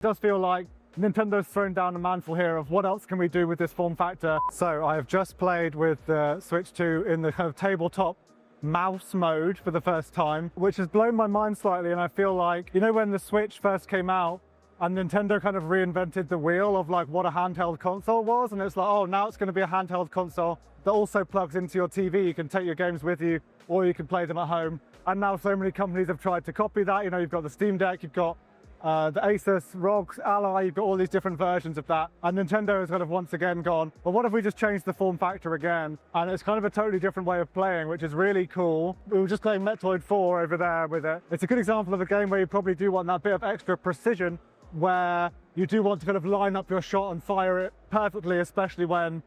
It does feel like Nintendo's thrown down a mantle here of what else can we do with this form factor. So I have just played with the Switch 2 in the kind of tabletop mouse mode for the first time, which has blown my mind slightly. And I feel like, you know, when the Switch first came out and Nintendo kind of reinvented the wheel of like what a handheld console was, and it's like, oh, now it's going to be a handheld console that also plugs into your TV. You can take your games with you, or you can play them at home. And now so many companies have tried to copy that. You know, you've got the Steam Deck, you've got the Asus ROG Ally, you've got all these different versions of that. And Nintendo has kind of once again gone, well, what if we just change the form factor again? And it's kind of a totally different way of playing, which is really cool. We were just playing Metroid 4 over there with it. It's a good example of a game where you probably do want that bit of extra precision, where you do want to kind of line up your shot and fire it perfectly, especially when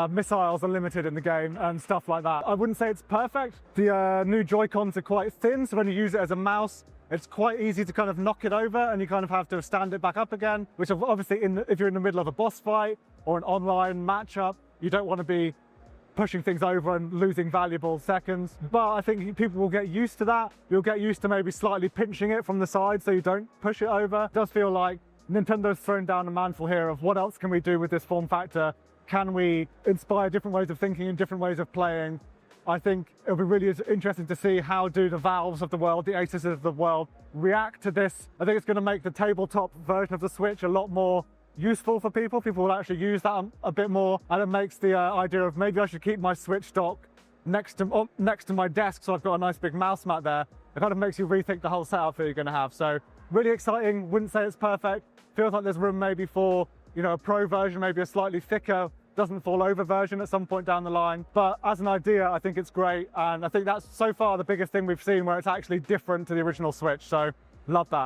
missiles are limited in the game and stuff like that. I wouldn't say it's perfect. The new Joy-Cons are quite thin, so when you use it as a mouse, it's quite easy to kind of knock it over and you kind of have to stand it back up again, which obviously if you're in the middle of a boss fight or an online matchup, you don't want to be pushing things over and losing valuable seconds. But I think people will get used to that. You'll get used to maybe slightly pinching it from the side so you don't push it over. It does feel like Nintendo's thrown down a mantle here of what else can we do with this form factor? Can we inspire different ways of thinking and different ways of playing? I think it'll be really interesting to see how do the Valves of the world, the Asuses of the world react to this. I think it's going to make the tabletop version of the Switch a lot more useful for people. People will actually use that a bit more, and it makes the idea of maybe I should keep my Switch dock next to my desk so I've got a nice big mouse mat there. It kind of makes you rethink the whole setup that you're going to have. So really exciting. Wouldn't say it's perfect. Feels like there's room maybe for, you know, a pro version, maybe a slightly thicker, doesn't fall over version at some point down the line. But as an idea, I think it's great. And I think that's so far the biggest thing we've seen where it's actually different to the original Switch. So love that.